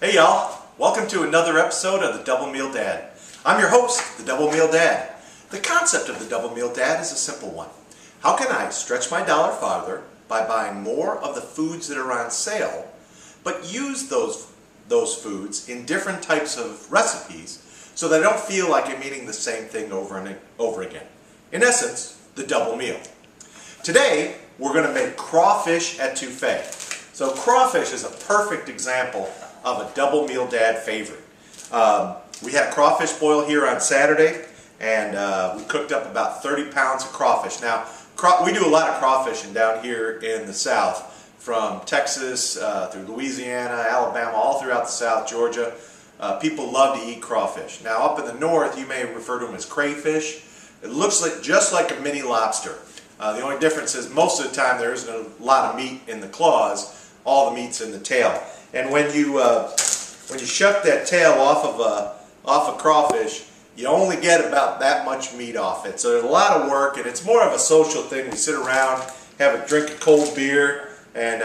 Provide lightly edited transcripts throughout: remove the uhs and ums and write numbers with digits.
Hey y'all, welcome to another episode of the Double Meal Dad. I'm your host, the Double Meal Dad. The concept of the Double Meal Dad is a simple one. How can I stretch my dollar farther by buying more of the foods that are on sale, but use those foods in different types of recipes so that I don't feel like I'm eating the same thing over and over again? In essence, the double meal. Today, we're going to make crawfish étouffée. So crawfish is a perfect example of a double meal dad favorite. We had a crawfish boil here on Saturday, and we cooked up about 30 pounds of crawfish. Now, we do a lot of crawfishing down here in the South, from Texas through Louisiana, Alabama, all throughout the South, Georgia. People love to eat crawfish. Now, up in the north, you may refer to them as crayfish. It looks just like a mini lobster. The only difference is most of the time there isn't a lot of meat in the claws. All the meat's in the tail. And when you shuck that tail off a crawfish, you only get about that much meat off it. So there's a lot of work, and it's more of a social thing. We sit around, have a drink of cold beer, and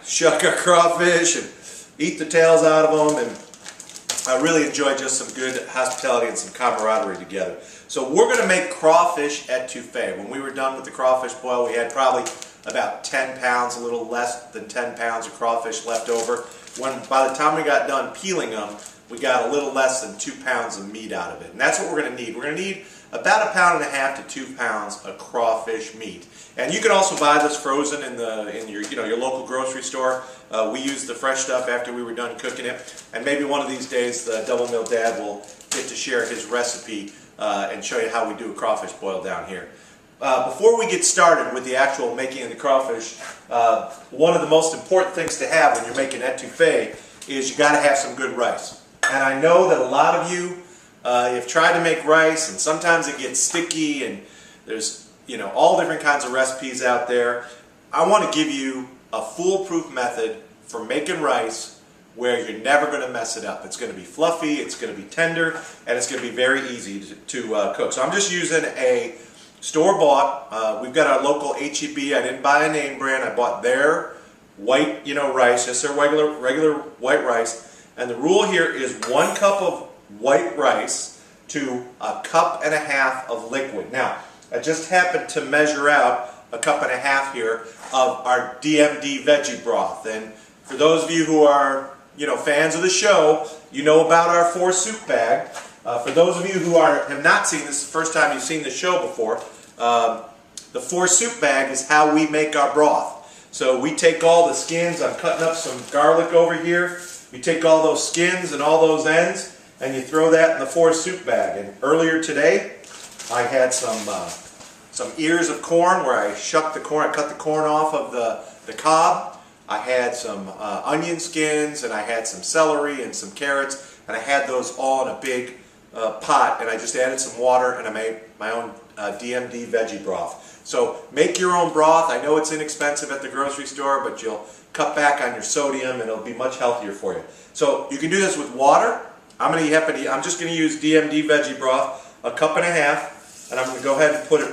shuck our crawfish and eat the tails out of them. And I really enjoy just some good hospitality and some camaraderie together. So we're going to make crawfish étouffée. When we were done with the crawfish boil, we had probably about 10 pounds, a little less than 10 pounds of crawfish left over. By the time we got done peeling them, we got a little less than 2 pounds of meat out of it. And that's what we're going to need. We're going to need about 1.5 pounds to 2 pounds of crawfish meat. And you can also buy this frozen in your local grocery store. We used the fresh stuff after we were done cooking it. And maybe one of these days the Double Meal Dad will get to share his recipe and show you how we do a crawfish boil down here. Before we get started with the actual making of the crawfish, one of the most important things to have when you're making étouffée is you got to have some good rice. And I know that a lot of you have tried to make rice, and sometimes it gets sticky, and there's all different kinds of recipes out there. I want to give you a foolproof method for making rice where you're never going to mess it up. It's going to be fluffy, it's going to be tender, and it's going to be very easy to cook. So I'm just using a store-bought. We've got our local H-E-B. I didn't buy a name brand. I bought their white, rice, just their regular white rice. And the rule here is 1 cup of white rice to 1.5 cups of liquid. Now, I just happened to measure out 1.5 cups here of our DMD Veggie Broth. And for those of you who are, fans of the show, you know about our 4 soup bag. For those of you who have not seen this, the first time you've seen the show before, the 4 soup bag is how we make our broth. So we take all the skins. I'm cutting up some garlic over here. You take all those skins and all those ends, and you throw that in the 4 soup bag. And earlier today, I had some ears of corn where I shucked the corn. I cut the corn off of the cob. I had some onion skins, and I had some celery and some carrots, and I had those all in a big pot, and I just added some water, and I made my own DMD Veggie Broth. So make your own broth. I know it's inexpensive at the grocery store, but you'll cut back on your sodium, and it'll be much healthier for you. So you can do this with water. I'm just going to use DMD Veggie Broth, 1.5 cups, and I'm going to go ahead and put it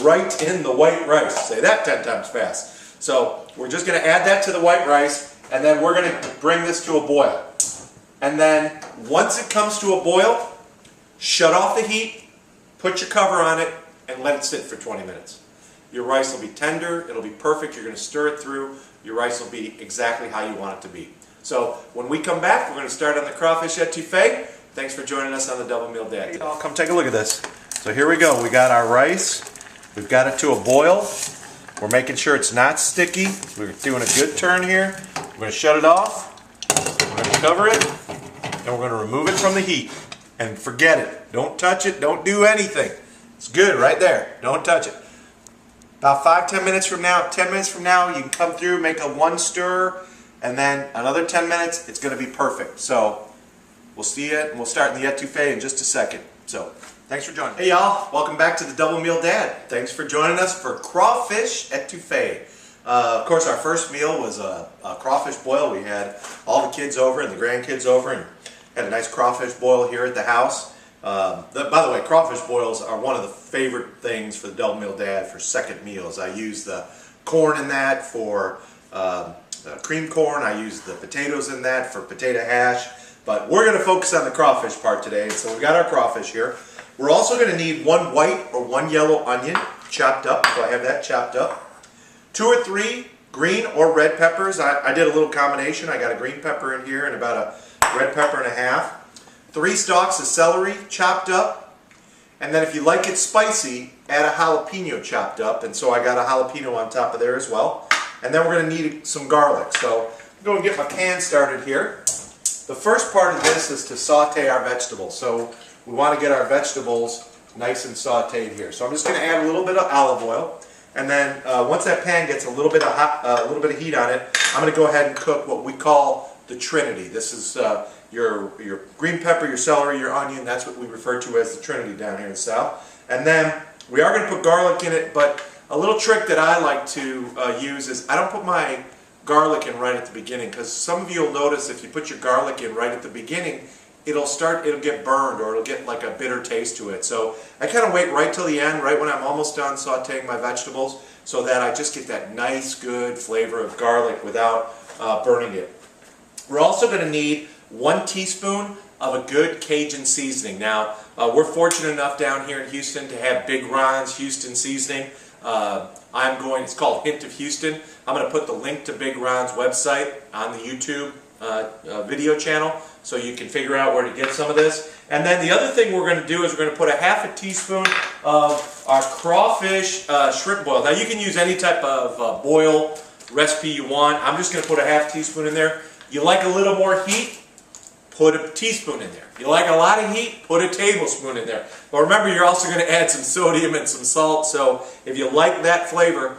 right in the white rice. Say that 10 times fast. So we're just going to add that to the white rice, and then we're going to bring this to a boil. And then once it comes to a boil, shut off the heat, put your cover on it, and let it sit for 20 minutes. Your rice will be tender, it'll be perfect, you're going to stir it through, your rice will be exactly how you want it to be. So when we come back, we're going to start on the crawfish étouffée. Thanks for joining us on the Double Meal Dad. Come take a look at this. So here we go, we got our rice, we've got it to a boil. We're making sure it's not sticky. We're doing a good turn here. We're going to shut it off. We're going to cover it. And we're going to remove it from the heat. And forget it. Don't touch it. Don't do anything. It's good right there. Don't touch it. About 10 minutes from now, you can come through, make a 1 stir, and then another 10 minutes, it's going to be perfect. So we'll see you, and we'll start in the étouffée in just a second. So thanks for joining. Hey y'all, welcome back to the Double Meal Dad. Thanks for joining us for crawfish étouffée. Of course, our first meal was a crawfish boil. We had all the kids over and the grandkids over, and had a nice crawfish boil here at the house. By the way, crawfish boils are one of the favorite things for the Double Meal Dad for second meals. I use the corn in that for cream corn. I use the potatoes in that for potato hash. But we're going to focus on the crawfish part today. So we've got our crawfish here. We're also going to need 1 white or 1 yellow onion chopped up. So I have that chopped up. 2 or 3 green or red peppers. I did a little combination. I got a green pepper in here and about a red pepper and a half. 3 stalks of celery chopped up. And then if you like it spicy, add a jalapeno chopped up. And so I got a jalapeno on top of there as well. And then we're going to need some garlic. So I'm going to get my pan started here. The first part of this is to saute our vegetables. So we want to get our vegetables nice and sauteed here. So I'm just going to add a little bit of olive oil. And then once that pan gets a little bit of heat on it, I'm going to go ahead and cook what we call the Trinity. This is your green pepper, your celery, your onion. That's what we refer to as the Trinity down here in the South. And then we are going to put garlic in it, but a little trick that I like to use is I don't put my garlic in right at the beginning, because some of you will notice if you put your garlic in right at the beginning, it'll get burned, or it'll get like a bitter taste to it. So I kind of wait right till the end, right when I'm almost done sauteing my vegetables, so that I just get that nice good flavor of garlic without burning it. We're also going to need 1 teaspoon of a good Cajun seasoning. Now, we're fortunate enough down here in Houston to have Big Ron's Houston seasoning. It's called Hint of Houston. I'm going to put the link to Big Ron's website on the YouTube video channel, so you can figure out where to get some of this. And then the other thing we're going to do is we're going to put a ½ teaspoon of our crawfish shrimp boil. Now you can use any type of boil recipe you want. I'm just going to put a ½ teaspoon in there. You like a little more heat? Put a teaspoon in there. You like a lot of heat? Put a tablespoon in there. But remember, you're also going to add some sodium and some salt, so if you like that flavor,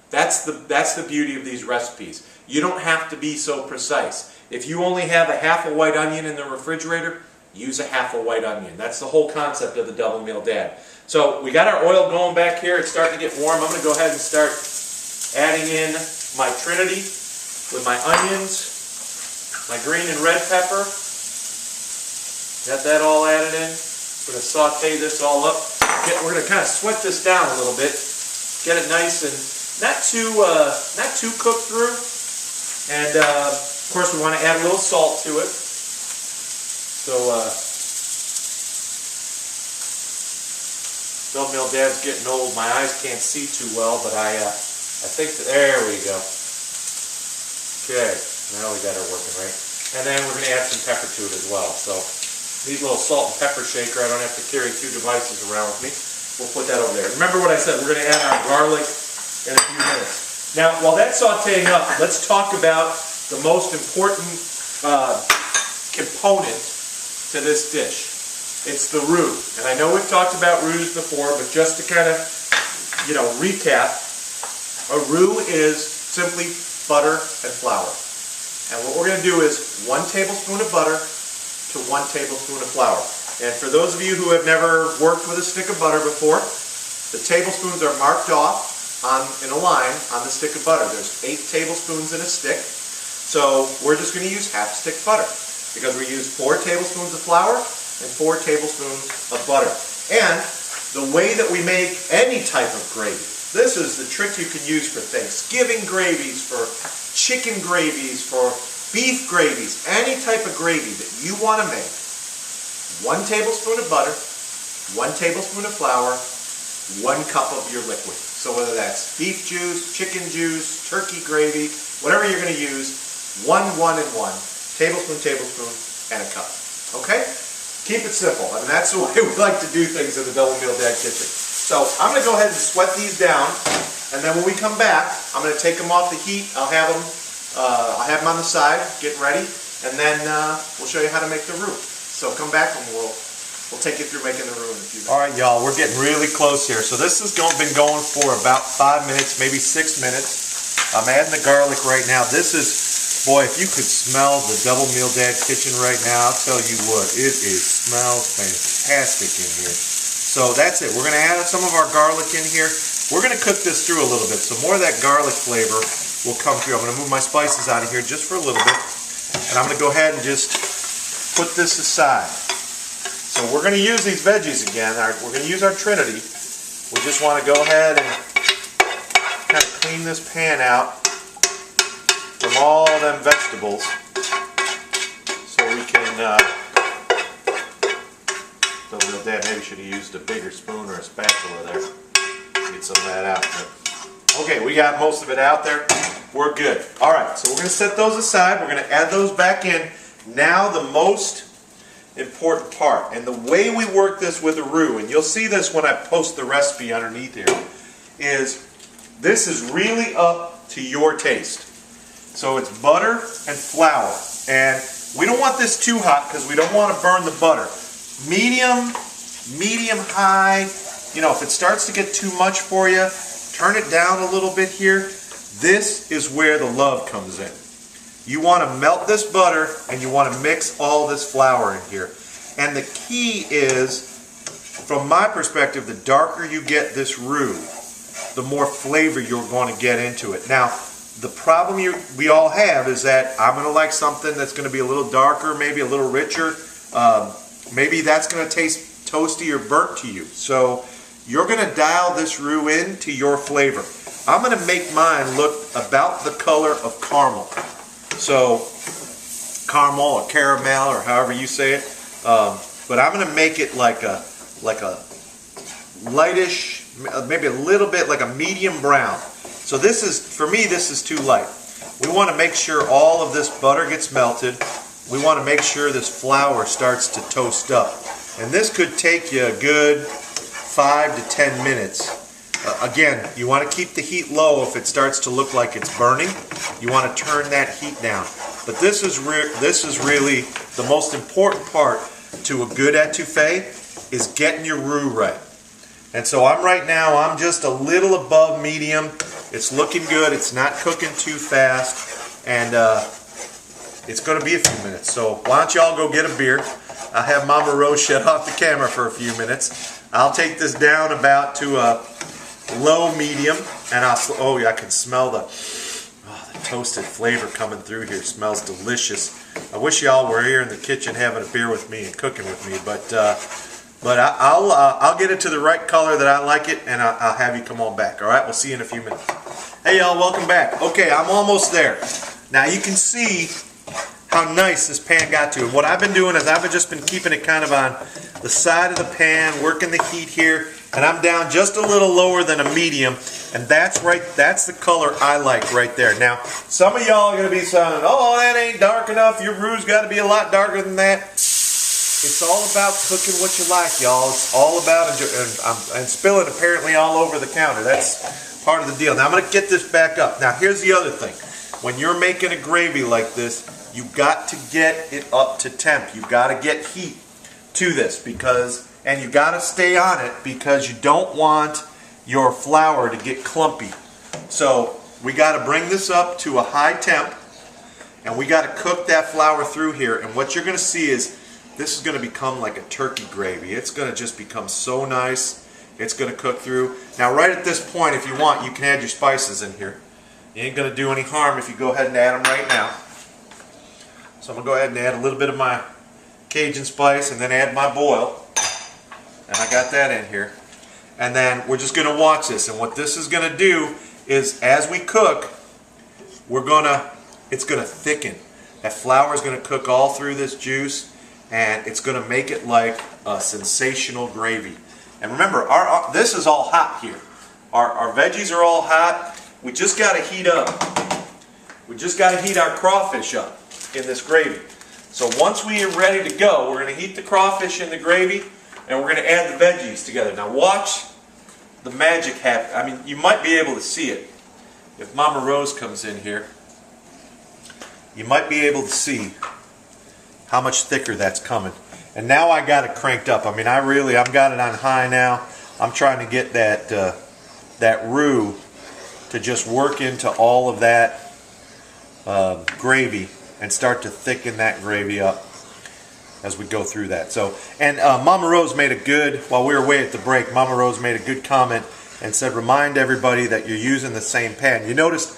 that's the beauty of these recipes. You don't have to be so precise. If you only have a ½ white onion in the refrigerator, use a ½ white onion. That's the whole concept of the Double Meal Dad. So we got our oil going back here. It's starting to get warm. I'm going to go ahead and start adding in my Trinity with my onions, my green and red pepper. Got that all added in. We're going to saute this all up. We're going to kind of sweat this down a little bit. Get it nice and not too cooked through. And of course we want to add a little salt to it. So Double Meal Dad's getting old. My eyes can't see too well, but I think there we go. Okay, now we got her working right. And then we're going to add some pepper to it as well. So these little salt and pepper shaker, I don't have to carry 2 devices around with me. We'll put that over there. Remember what I said, we're going to add our garlic in a few minutes. Now, while that's sauteing up, let's talk about the most important component to this dish. It's the roux. And I know we've talked about roux before, but just to kind of, recap, a roux is simply butter and flour. And what we're going to do is 1 tablespoon of butter to 1 tablespoon of flour. And for those of you who have never worked with a stick of butter before, the tablespoons are marked off in a line on the stick of butter. There's 8 tablespoons in a stick, so we're just going to use ½ stick butter, because we use 4 tablespoons of flour and 4 tablespoons of butter. And the way that we make any type of gravy, this is the trick you can use for Thanksgiving gravies, for chicken gravies, for beef gravies, any type of gravy that you want to make. 1 tablespoon of butter, 1 tablespoon of flour, 1 cup of your liquid. So whether that's beef juice, chicken juice, turkey gravy, whatever you're going to use, 1, 1, and 1, tablespoon, and a cup. Okay? Keep it simple. I mean, that's the way we like to do things in the Double Meal Dad kitchen. So I'm going to go ahead and sweat these down, and then when we come back, I'm going to take them off the heat. I'll have them on the side, getting ready, and then we'll show you how to make the roux. So come back and we'll take you through making the roux in a few minutes. All right, y'all, we're getting really close here. So this has been going for about 5 minutes, maybe 6 minutes. I'm adding the garlic right now. This is, boy, if you could smell the Double Meal Dad kitchen right now, I'll tell you what, smells fantastic in here. So that's it. We're going to add some of our garlic in here. We're going to cook this through a little bit, so more of that garlic flavor will come through. I'm going to move my spices out of here just for a little bit, and I'm going to go ahead and just put this aside. So we're going to use these veggies again. We're going to use our Trinity. We just want to go ahead and kind of clean this pan out from all them vegetables so we can, Double Meal Dad maybe should have used a bigger spoon or a spatula there. Get some of that out. But, okay, we got most of it out there. We're good. Alright, so we're going to set those aside. We're going to add those back in. Now the most important part, and the way we work this with a roux, and you'll see this when I post the recipe underneath here, is this is really up to your taste. So it's butter and flour, and we don't want this too hot because we don't want to burn the butter. Medium high. You know, if it starts to get too much for you, turn it down a little bit here. This is where the love comes in. You want to melt this butter and you want to mix all this flour in here. And the key is, from my perspective, the darker you get this roux, the more flavor you're going to get into it. Now, the problem we all have is that I'm going to like something that's going to be a little darker, maybe a little richer. Maybe that's going to taste toasty or burnt to you. So you're going to dial this roux in to your flavor. I'm going to make mine look about the color of caramel. So caramel or caramel or however you say it. But I'm going to make it like a lightish, maybe a little bit like a medium brown. So this is, for me, this is too light. We want to make sure all of this butter gets melted. We want to make sure this flour starts to toast up. And this could take you a good 5 to 10 minutes. Again, you want to keep the heat low if it starts to look like it's burning. You want to turn that heat down. But this is really the most important part to a good etouffee, is getting your roux right. And so I'm just a little above medium. It's looking good. It's not cooking too fast. And it's going to be a few minutes. So why don't y'all go get a beer. I'll have Mama Rose shut off the camera for a few minutes. I'll take this down about to a low medium, and oh yeah, I can smell the toasted flavor coming through here. It smells delicious. I wish y'all were here in the kitchen having a beer with me and cooking with me, but I'll get it to the right color that I like it, and I'll have you come on back. All right, we'll see you in a few minutes. Hey y'all, welcome back. Okay, I'm almost there. Now you can see how nice this pan got to. And what I've been doing is I've just been keeping it kind of on the side of the pan, working the heat here, and I'm down just a little lower than a medium, and that's the color I like right there. Now, some of y'all are going to be saying, oh, that ain't dark enough, your roux's got to be a lot darker than that. It's all about cooking what you like, y'all. It's all about, and spilling apparently all over the counter. That's part of the deal. Now, I'm going to get this back up. Now, here's the other thing. When you're making a gravy like this, you've got to get it up to temp. You've got to get heat to this, and you got to stay on it because you don't want your flour to get clumpy. So we got to bring this up to a high temp, and we got to cook that flour through here. And what you're going to see is this is going to become like a turkey gravy. It's going to just become so nice. It's going to cook through. Now right at this point, if you want, you can add your spices in here. You ain't going to do any harm if you go ahead and add them right now. So I'm going to go ahead and add a little bit of my Cajun spice and then add my boil. And I got that in here. And then we're just going to watch this. And what this is going to do is, as we cook, it's going to thicken. That flour is going to cook all through this juice, and it's going to make it like a sensational gravy. And remember, this is all hot here. Our veggies are all hot. We just got to heat up. We just got to heat our crawfish up in this gravy. So once we are ready to go, we're going to heat the crawfish in the gravy, and we're going to add the veggies together. Now watch the magic happen. I mean, you might be able to see it. If Mama Rose comes in here, you might be able to see how much thicker that's coming. And now I got it cranked up. I mean, I've got it on high now. I'm trying to get that roux to just work into all of that gravy and start to thicken that gravy up as we go through that. So, and Mama Rose made a good, while we were away at the break, Mama Rose made a good comment and said, remind everybody that you're using the same pan. You noticed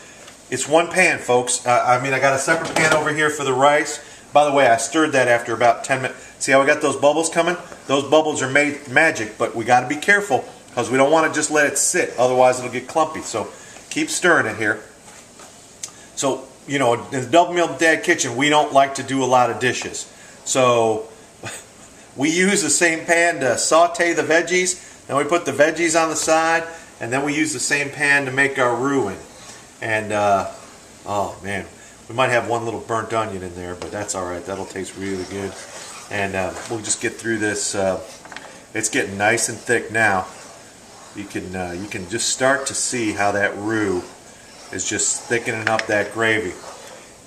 it's one pan, folks. I got a separate pan over here for the rice. By the way, I stirred that after about 10 minutes. See how we got those bubbles coming? Those bubbles are made magic, but we got to be careful because we don't want to just let it sit. Otherwise, it'll get clumpy. So keep stirring it here. So you know, in the Double Meal Dad kitchen, we don't like to do a lot of dishes. So we use the same pan to saute the veggies, then we put the veggies on the side, and then we use the same pan to make our roux in. And, oh man, we might have one little burnt onion in there, but that's alright, that'll taste really good. And we'll just get through this. It's getting nice and thick now. You can just start to see how that roux is just thickening up that gravy.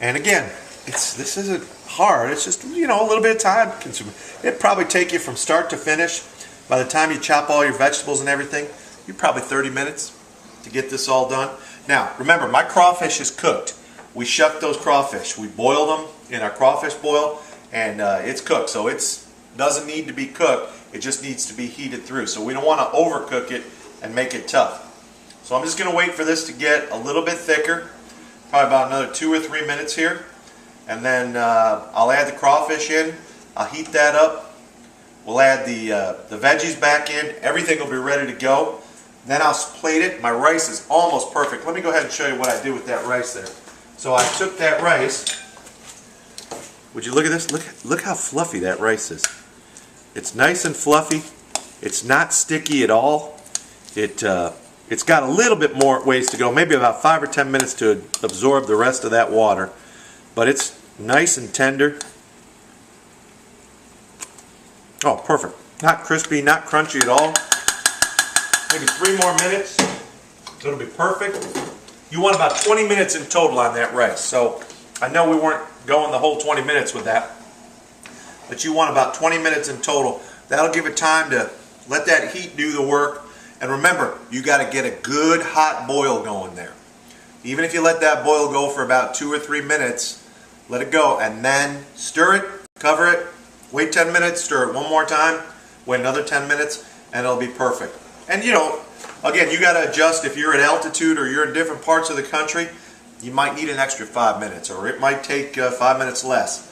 And again, this isn't hard. It's just, you know, a little bit of time consuming. It'd probably take you from start to finish. By the time you chop all your vegetables and everything, you're probably 30 minutes to get this all done. Now, remember, my crawfish is cooked. We shucked those crawfish. We boiled them in our crawfish boil, and it's cooked. So it doesn't need to be cooked. It just needs to be heated through. So we don't want to overcook it and make it tough. So I'm just going to wait for this to get a little bit thicker, probably about another 2 or 3 minutes here. And then I'll add the crawfish in. I'll heat that up. We'll add the veggies back in. Everything will be ready to go. Then I'll plate it. My rice is almost perfect. Let me go ahead and show you what I did with that rice there. So I took that rice. Would you look at this? Look how fluffy that rice is. It's nice and fluffy. It's not sticky at all. It's got a little bit more ways to go, maybe about 5 or 10 minutes to absorb the rest of that water. But it's nice and tender. Oh, perfect. Not crispy, not crunchy at all. Maybe 3 more minutes. It'll be perfect. You want about 20 minutes in total on that rice. So I know we weren't going the whole 20 minutes with that, but you want about 20 minutes in total. That'll give it time to let that heat do the work. And remember, you got to get a good hot boil going there. Even if you let that boil go for about 2 or 3 minutes, let it go, and then stir it, cover it, wait 10 minutes, stir it one more time, wait another 10 minutes, and it'll be perfect. And you know, again, you got to adjust if you're at altitude or you're in different parts of the country. You might need an extra 5 minutes, or it might take 5 minutes less.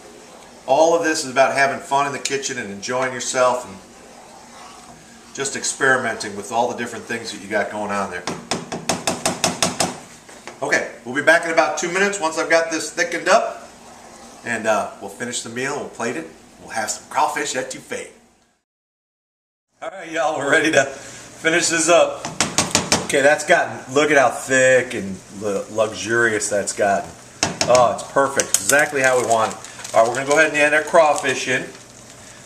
All of this is about having fun in the kitchen and enjoying yourself and just experimenting with all the different things that you got going on there. Okay, we'll be back in about 2 minutes once I've got this thickened up, and we'll finish the meal, we'll plate it, we'll have some crawfish étouffée. Alright y'all, we're ready to finish this up. Okay, that's gotten, look at how thick and luxurious that's gotten. Oh, it's perfect, exactly how we want it. Alright, we're going to go ahead and add our crawfish in.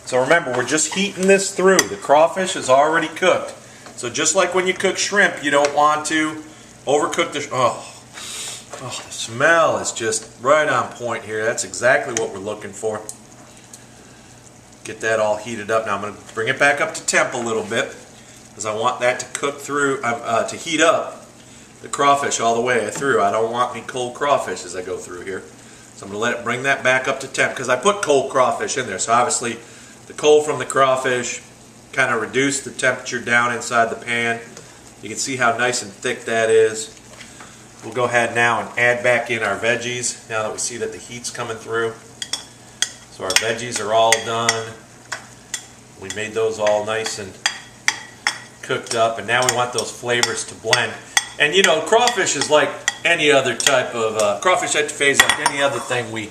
So remember, we're just heating this through. The crawfish is already cooked. So just like when you cook shrimp, you don't want to overcook the the smell is just right on point here. That's exactly what we're looking for. Get that all heated up. Now I'm going to bring it back up to temp a little bit because I want that to cook through, to heat up the crawfish all the way through. I don't want any cold crawfish as I go through here. So I'm going to bring that back up to temp because I put cold crawfish in there. So obviously the cold from the crawfish kind of reduced the temperature down inside the pan. You can see how nice and thick that is. We'll go ahead now and add back in our veggies now that we see that the heat's coming through. So our veggies are all done. We made those all nice and cooked up, and now we want those flavors to blend. And you know, crawfish is like any other type of crawfish étouffée is like any other thing we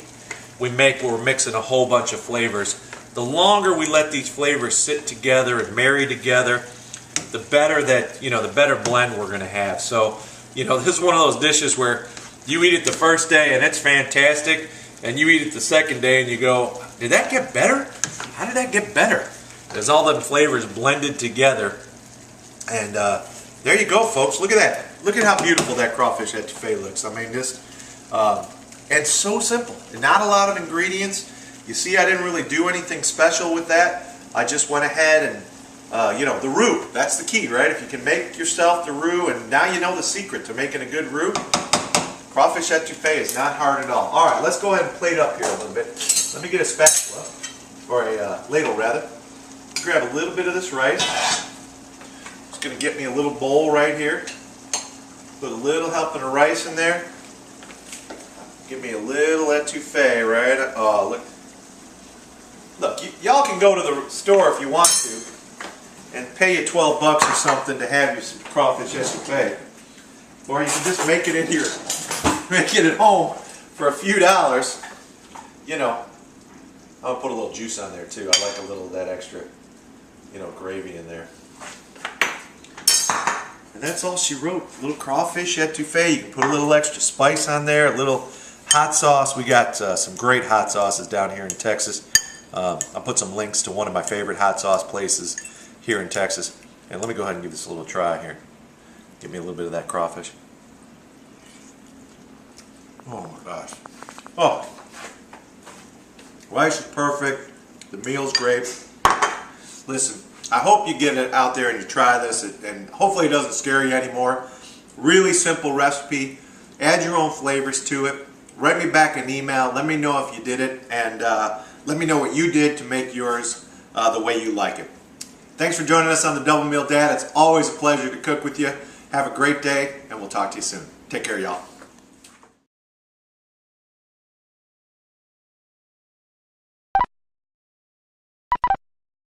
make where we're mixing a whole bunch of flavors. The longer we let these flavors sit together and marry together, the better that, you know, the better blend we're going to have. So, you know, this is one of those dishes where you eat it the first day and it's fantastic, and you eat it the second day and you go, did that get better? How did that get better? There's all them flavors blended together. And there you go, folks. Look at that. Look at how beautiful that crawfish étouffée looks. I mean, just, and so simple. Not a lot of ingredients. You see, I didn't really do anything special with that. I just went ahead and, you know, the roux. That's the key, right? If you can make yourself the roux, and now you know the secret to making a good roux, crawfish étouffée is not hard at all. All right, let's go ahead and plate up here a little bit. Let me get a spatula, or a ladle rather. Grab a little bit of this rice. Just going to get me a little bowl right here. Put a little helping of rice in there. Give me a little étouffée, right? Oh, look. Look, y'all can go to the store if you want to and pay you $12 or something to have your crawfish étouffée. Or you can just make it in make it at home for a few dollars, you know, I'll put a little juice on there too. I like a little of that extra, you know, gravy in there. And that's all she wrote. A little crawfish étouffée. You can put a little extra spice on there, a little hot sauce. We got some great hot sauces down here in Texas. I'll put some links to one of my favorite hot sauce places here in Texas. And let me go ahead and give this a little try here. Give me a little bit of that crawfish. Oh my gosh. Oh. Rice is perfect. The meal's great. Listen, I hope you get it out there and you try this, and hopefully it doesn't scare you anymore. Really simple recipe. Add your own flavors to it. Write me back an email. Let me know if you did it, and let me know what you did to make yours the way you like it. Thanks for joining us on the Double Meal Dad. It's always a pleasure to cook with you. Have a great day, and we'll talk to you soon. Take care, y'all.